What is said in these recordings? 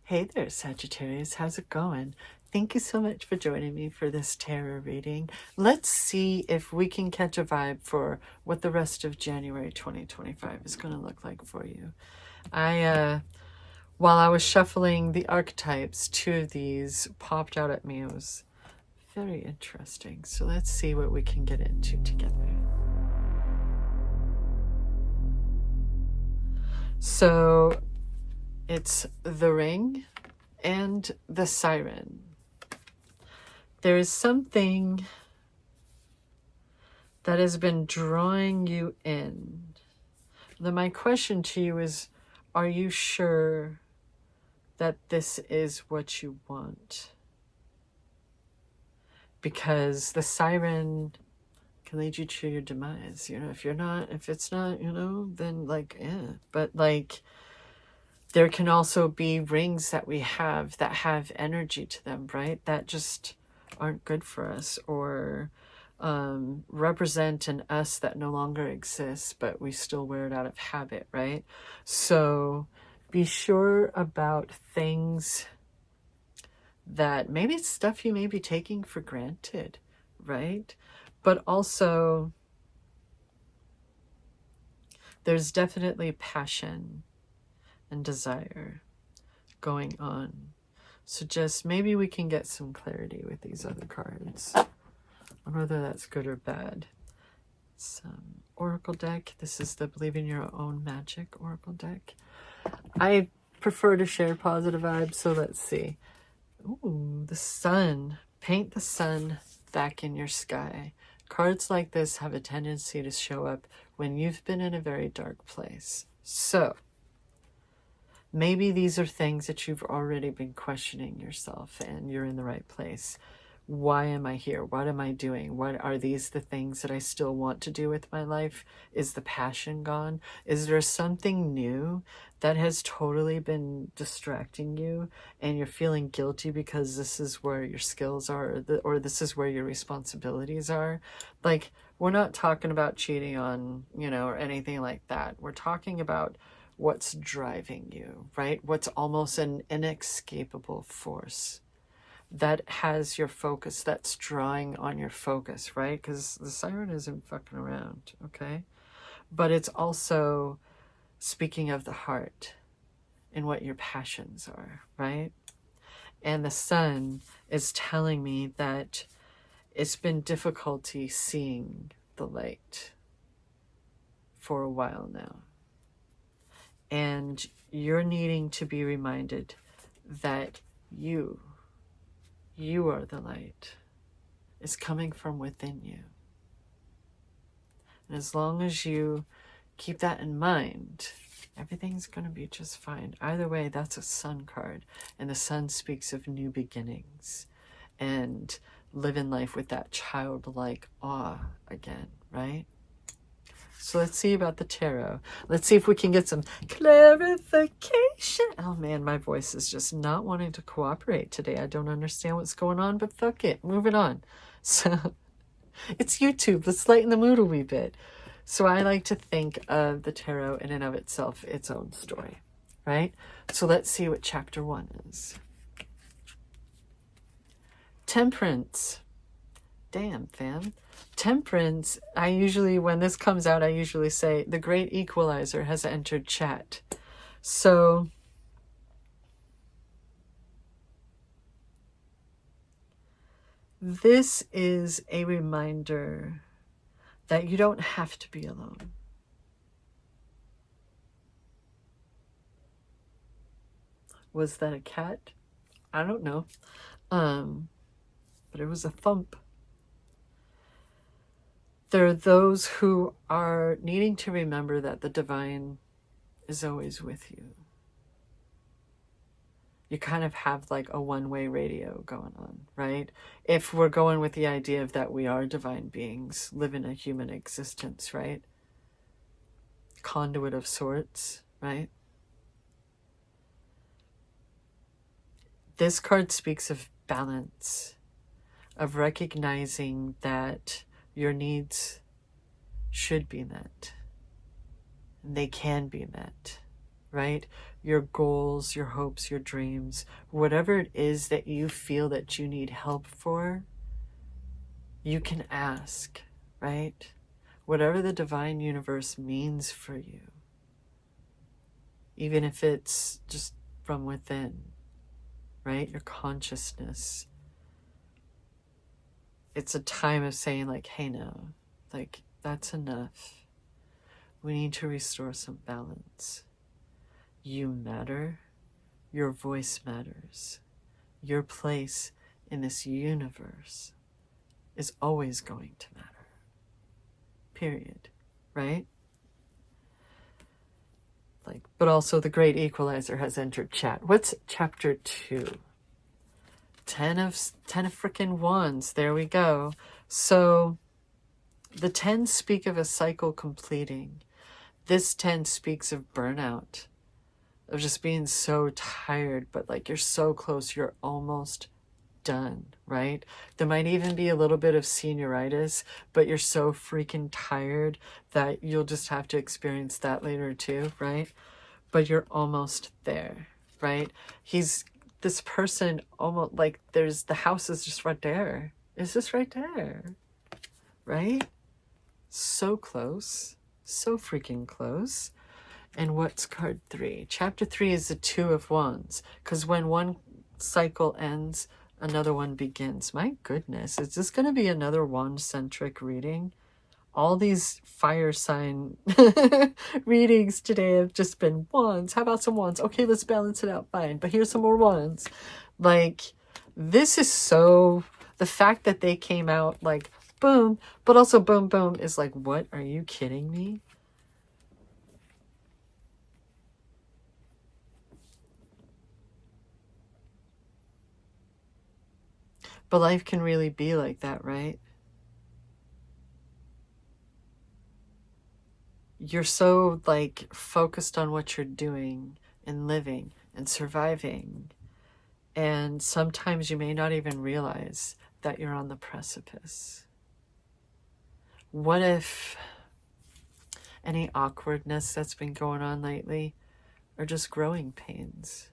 Hey there, Sagittarius. How's it going? Thank you so much for joining me for this tarot reading. Let's see if we can catch a vibe for what the rest of January 2025 is going to look like for you. While I was shuffling the archetypes, two of these popped out at me. It was very interesting. So let's see what we can get into together. So it's the Ring and the Siren. There is something that has been drawing you in. Then my question to you is, are you sure that this is what you want? Because the Siren can lead you to your demise. You know, if it's not, you know, then like, yeah. But like, there can also be rings that we have that have energy to them, right? That just aren't good for us, or represent an us that no longer exists, but we still wear it out of habit, right? So be sure about things that maybe it's stuff you may be taking for granted, right? But also there's definitely passion and desire going on. So just maybe we can get some clarity with these other cards on whether that's good or bad. Some oracle deck. This is the Believe in Your Own Magic oracle deck. I prefer to share positive vibes, so let's see. Ooh, the sun. Paint the sun back in your sky. Cards like this have a tendency to show up when you've been in a very dark place. So maybe these are things that you've already been questioning yourself, and you're in the right place. Why am I here? What am I doing? What are these the things that I still want to do with my life? Is the passion gone? Is there something new that has totally been distracting you, and you're feeling guilty because this is where your skills are, or this is where your responsibilities are? Like, we're not talking about cheating on, you know, or anything like that. We're talking about what's driving you, right? What's almost an inescapable force that has your focus, that's drawing on your focus, right? Because the Siren isn't fucking around, okay? But it's also speaking of the heart and what your passions are, right? And the sun is telling me that it's been difficulty seeing the light for a while now. And you're needing to be reminded that you are the light. It's coming from within you. And as long as you keep that in mind, everything's going to be just fine. Either way, that's a sun card. And the sun speaks of new beginnings and living life with that childlike awe again, right? So let's see about the tarot. Let's see if we can get some clarification. Oh man, my voice is just not wanting to cooperate today. I don't understand what's going on, but fuck it. Moving on. So it's YouTube. Let's lighten the mood a wee bit. So I like to think of the tarot in and of itself, its own story, right? So let's see what chapter 1 is. Temperance. Damn, fam. Temperance, I usually, when this comes out, I usually say the great equalizer has entered chat. So this is a reminder that you don't have to be alone. Was that a cat? I don't know. But it was a thump. There are those who are needing to remember that the divine is always with you. You kind of have like a one-way radio going on, right? If we're going with the idea of that we are divine beings, live in a human existence, right? Conduit of sorts, right? This card speaks of balance, of recognizing that your needs should be met. And they can be met, right? your goals, your hopes, your dreams, whatever it is that you feel that you need help for, you can ask, right? Whatever the divine universe means for you, even if it's just from within, right? Your consciousness. It's a time of saying like, hey, no, like that's enough. We need to restore some balance. You matter. Your voice matters. Your place in this universe is always going to matter. Period. Right? Like, but also the great equalizer has entered chat. What's chapter 2? 10 of frickin' wands. There we go. So the 10 speak of a cycle completing. This 10 speaks of burnout, of just being so tired, but like you're so close, you're almost done, right? There might even be a little bit of senioritis, but you're so freaking tired that you'll just have to experience that later too, right? But you're almost there, right? This person almost like the house is just right there. It's just right there, right? So close, so freaking close. And what's card 3? Chapter 3 is the 2 of wands, because when one cycle ends, another one begins. My goodness, is this going to be another wand-centric reading? All these fire sign readings today have just been wands. How about some wands? Okay, let's balance it out. Fine, but here's some more wands. Like, this is so... The fact that they came out like, boom, but also boom, boom, is like, what? Are you kidding me? But life can really be like that, right? You're so like focused on what you're doing and living and surviving. And sometimes you may not even realize that you're on the precipice. What if any awkwardness that's been going on lately are just growing pains?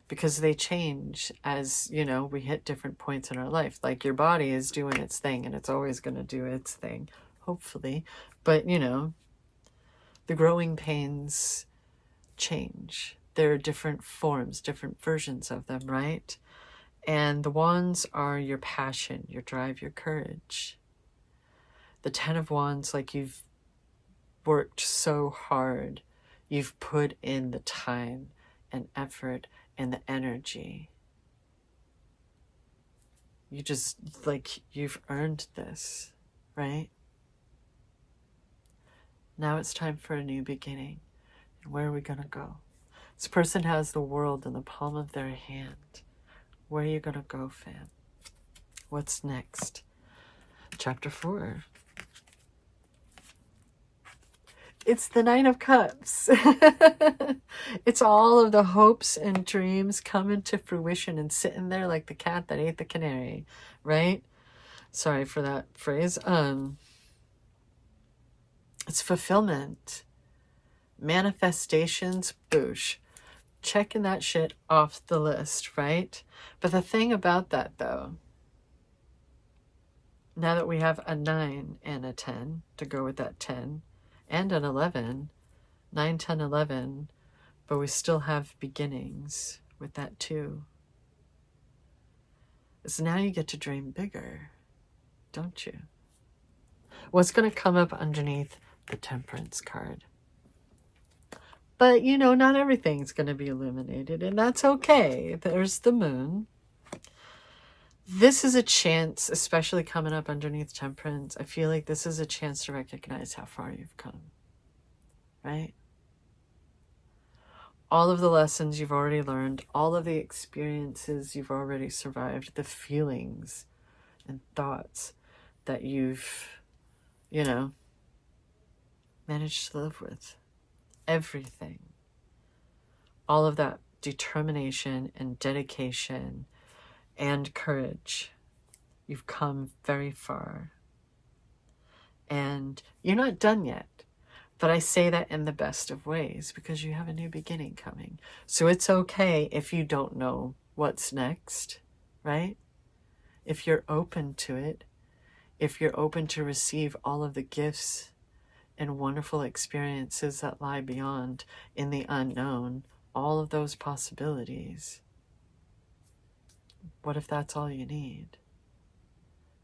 Because they change as, you know, we hit different points in our life. Like your body is doing its thing and it's always going to do its thing, hopefully. But, you know, the growing pains change. There are different forms, different versions of them, right? And the wands are your passion, your drive, your courage. The 10 of wands, like you've worked so hard. You've put in the time and effort and the energy. You just, like, you've earned this, right? Now it's time for a new beginning. And where are we going to go? This person has the world in the palm of their hand. Where are you going to go, fam? What's next? Chapter 4. It's the 9 of Cups. It's all of the hopes and dreams coming to fruition and sitting there like the cat that ate the canary, right? Sorry for that phrase. It's fulfillment. Manifestations, boosh. Checking that shit off the list, right? But the thing about that, though, now that we have a 9 and a 10 to go with that 10, and an 11, 9, 10, 11, but we still have beginnings with that too. So now you get to dream bigger, don't you? What's going to come up underneath the Temperance card? But, you know, not everything's going to be illuminated, and that's okay. There's the moon. This is a chance, especially coming up underneath Temperance. I feel like this is a chance to recognize how far you've come, right? All of the lessons you've already learned, all of the experiences you've already survived, the feelings and thoughts that you've, you know, managed to live with. Everything. All of that determination and dedication and courage. You've come very far. And you're not done yet. But I say that in the best of ways because you have a new beginning coming. So it's okay if you don't know what's next, right? If you're open to it, if you're open to receive all of the gifts and wonderful experiences that lie beyond in the unknown, all of those possibilities. What if that's all you need?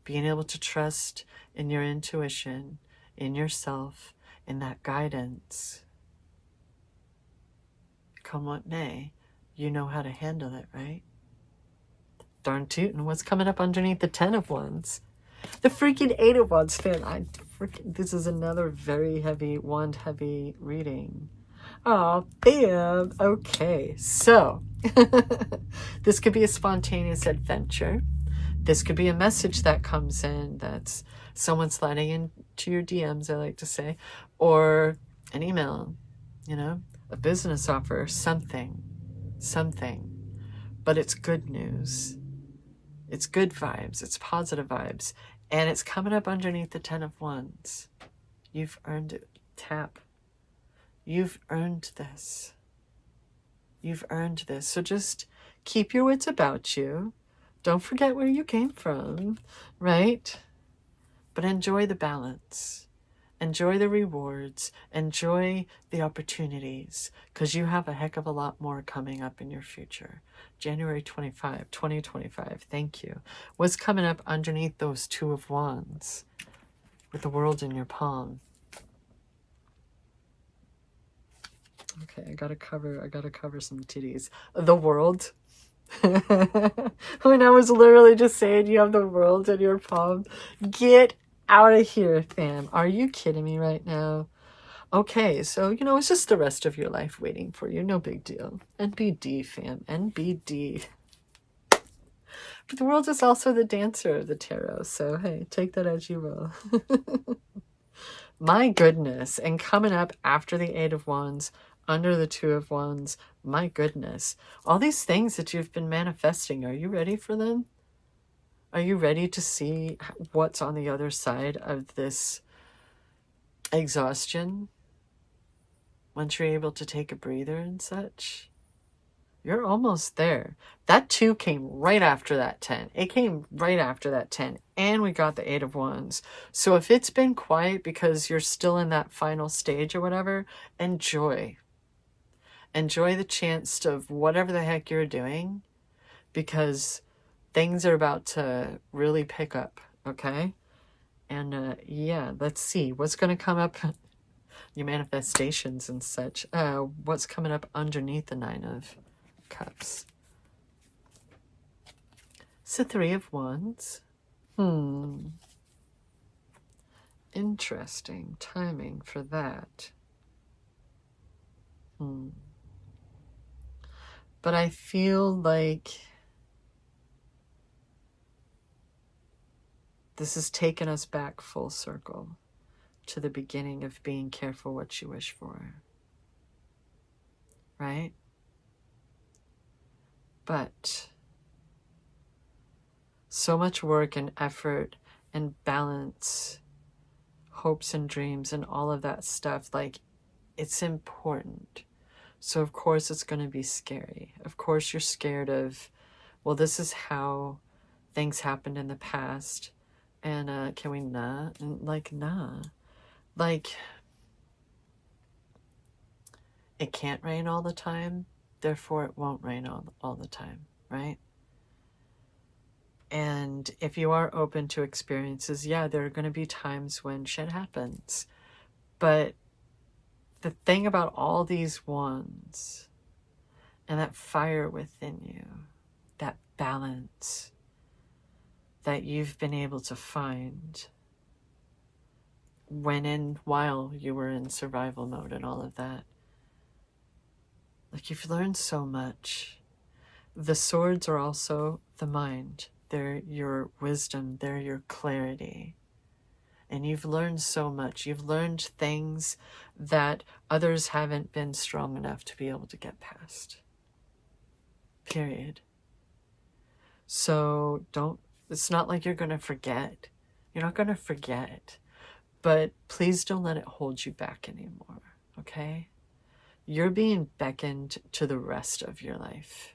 Being able to trust in your intuition, in yourself, in that guidance. Come what may, you know how to handle it, right? Darn tootin', what's coming up underneath the 10 of Wands? The freaking 8 of Wands, fan. This is another very heavy, wand heavy reading. Oh, bam. Okay, so this could be a spontaneous adventure. This could be a message that comes in that's someone sliding into your DMs, I like to say, or an email, you know, a business offer, something. But it's good news. It's good vibes. It's positive vibes. And it's coming up underneath the 10 of Wands. You've earned it. Tap. You've earned this. You've earned this. So just keep your wits about you. Don't forget where you came from, right? But enjoy the balance. Enjoy the rewards. Enjoy the opportunities. Because you have a heck of a lot more coming up in your future. January 25, 2025. Thank you. What's coming up underneath those 2 of Wands? With the world in your palm. Okay, I gotta cover some titties. The world. When I was literally just saying you have the world in your palm. Get out of here, fam. Are you kidding me right now? Okay, so, you know, it's just the rest of your life waiting for you. No big deal. NBD, fam. NBD. But the world is also the dancer of the tarot. So, hey, take that as you will. My goodness. And coming up after the 8 of Wands, under the 2 of Wands, my goodness. All these things that you've been manifesting, are you ready for them? Are you ready to see what's on the other side of this exhaustion? Once you're able to take a breather and such, you're almost there. That 2 came right after that 10. It came right after that 10. And we got the 8 of Wands. So if it's been quiet because you're still in that final stage or whatever, enjoy. Enjoy the chance of whatever the heck you're doing, because things are about to really pick up, okay? And yeah, let's see. What's going to come up? Your manifestations and such. What's coming up underneath the 9 of Cups? It's the 3 of Wands. Interesting timing for that. But I feel like this has taken us back full circle to the beginning of being careful what you wish for. Right? But so much work and effort and balance, hopes and dreams and all of that stuff, like, it's important. So of course it's going to be scary. Of course you're scared of, well, this is how things happened in the past. And can we not? And like, nah. Like, it can't rain all the time. Therefore it won't rain all the time, right? And if you are open to experiences, yeah, there are going to be times when shit happens. But the thing about all these wands and that fire within you, that balance that you've been able to find while you were in survival mode and all of that, like, you've learned so much. The swords are also the mind. They're your wisdom. They're your clarity. And you've learned so much. You've learned things that others haven't been strong enough to be able to get past. Period. So it's not like you're going to forget. You're not going to forget. But please don't let it hold you back anymore, okay? You're being beckoned to the rest of your life.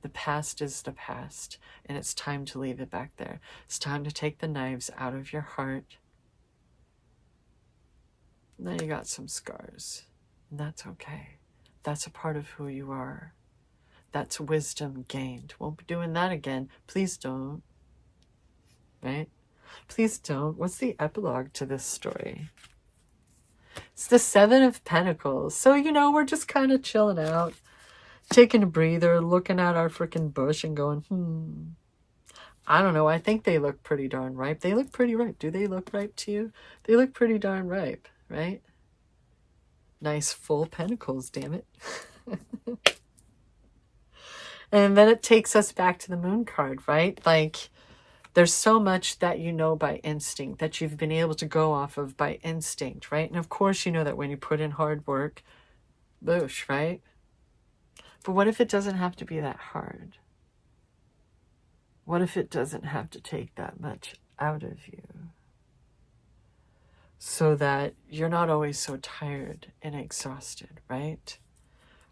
The past is the past, and it's time to leave it back there. It's time to take the knives out of your heart. Now you got some scars, and that's okay. That's a part of who you are. That's wisdom gained. Won't be doing that again. Please don't. Right? Please don't. What's the epilogue to this story? It's the Seven of Pentacles. So, we're just kind of chilling out, taking a breather, looking at our freaking bush and going, I don't know. I think they look pretty darn ripe. They look pretty ripe. Do they look ripe to you? They look pretty darn ripe, right? Nice full pentacles, damn it. And then it takes us back to the moon card, right? Like, there's so much that you know by instinct, that you've been able to go off of by instinct, right? And of course you know that when you put in hard work, boosh, right? But what if it doesn't have to be that hard? What if it doesn't have to take that much out of you? So that you're not always so tired and exhausted, right?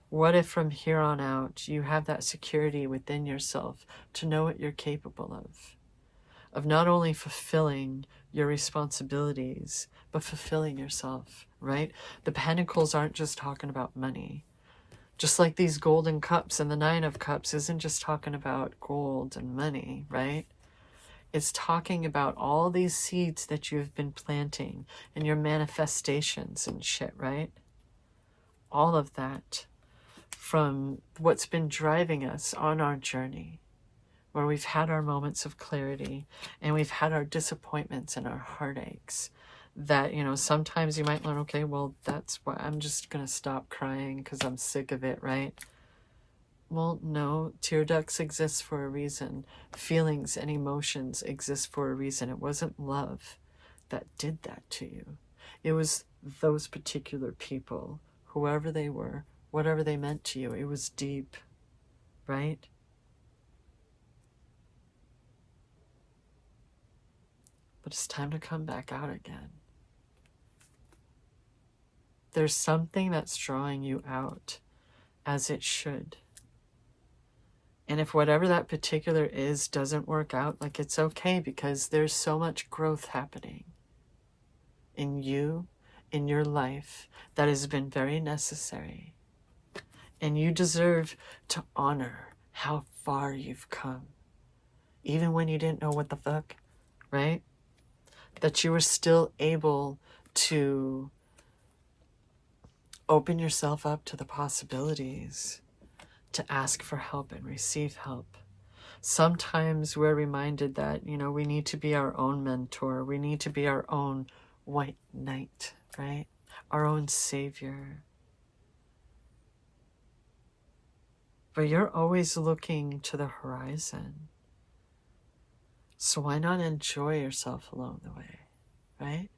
What if from here on out you have that security within yourself to know what you're capable of not only fulfilling your responsibilities, but fulfilling yourself, right? The pentacles aren't just talking about money. Just like these golden cups and the Nine of Cups isn't just talking about gold and money, right? It's talking about all these seeds that you've been planting and your manifestations and shit, right? All of that from what's been driving us on our journey, where we've had our moments of clarity and we've had our disappointments and our heartaches that, sometimes you might learn, okay, well, that's why I'm just going to stop crying because I'm sick of it, right? Well, no, tear ducts exist for a reason. Feelings and emotions exist for a reason. It wasn't love that did that to you. It was those particular people, whoever they were, whatever they meant to you. It was deep, right? But it's time to come back out again. There's something that's drawing you out, as it should. And if whatever that particular is doesn't work out, like, it's okay, because there's so much growth happening in you, in your life, that has been very necessary. And you deserve to honor how far you've come, even when you didn't know what the fuck, right? That you were still able to open yourself up to the possibilities, to ask for help and receive help. Sometimes we're reminded that, we need to be our own mentor. We need to be our own white knight, right? Our own savior. But you're always looking to the horizon. So why not enjoy yourself along the way, right?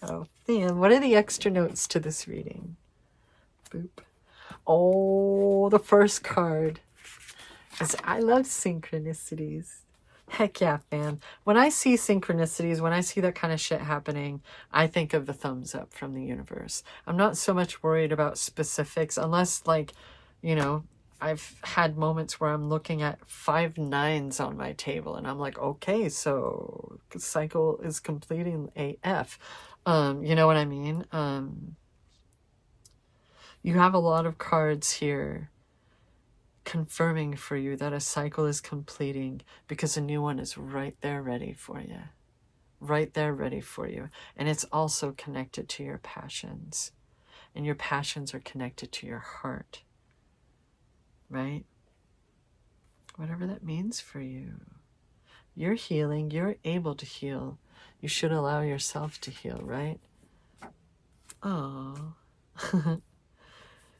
Oh, man, what are the extra notes to this reading? Boop. Oh, the first card is I love synchronicities. Heck yeah, man. When I see synchronicities, when I see that kind of shit happening, I think of the thumbs up from the universe. I'm not so much worried about specifics, unless, like, I've had moments where I'm looking at 5 9s on my table and I'm like, okay, so the cycle is completing AF. You know what I mean? You have a lot of cards here confirming for you that a cycle is completing, because a new one is right there ready for you. Right there ready for you. And it's also connected to your passions. And your passions are connected to your heart. Right? Whatever that means for you. You're healing. You're able to heal. You should allow yourself to heal, right? Oh.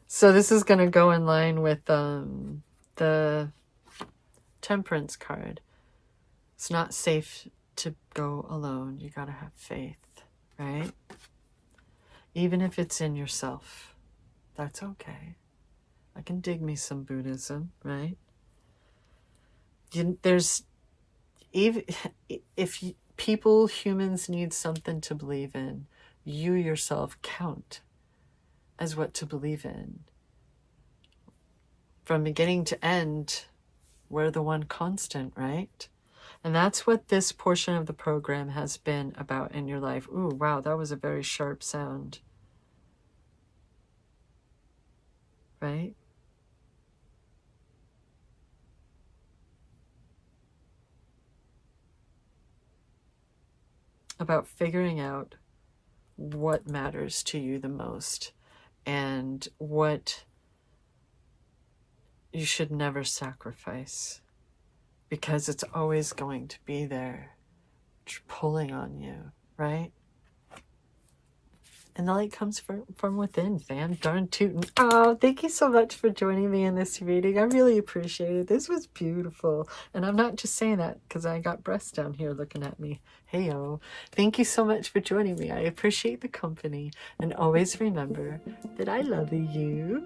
So this is going to go in line with the Temperance card. It's not safe to go alone. You got to have faith, right? Even if it's in yourself. That's okay. I can dig me some Buddhism, right? There's, even if you, People, humans need something to believe in. You yourself count as what to believe in. From beginning to end, we're the one constant, right? And that's what this portion of the program has been about in your life. Ooh, wow, that was a very sharp sound. Right? About figuring out what matters to you the most and what you should never sacrifice, because it's always going to be there pulling on you, right? And the light comes from within, fam. Darn tootin'. Oh, thank you so much for joining me in this reading. I really appreciate it. This was beautiful. And I'm not just saying that because I got breasts down here looking at me. Hey-o. Thank you so much for joining me. I appreciate the company. And always remember that I love you.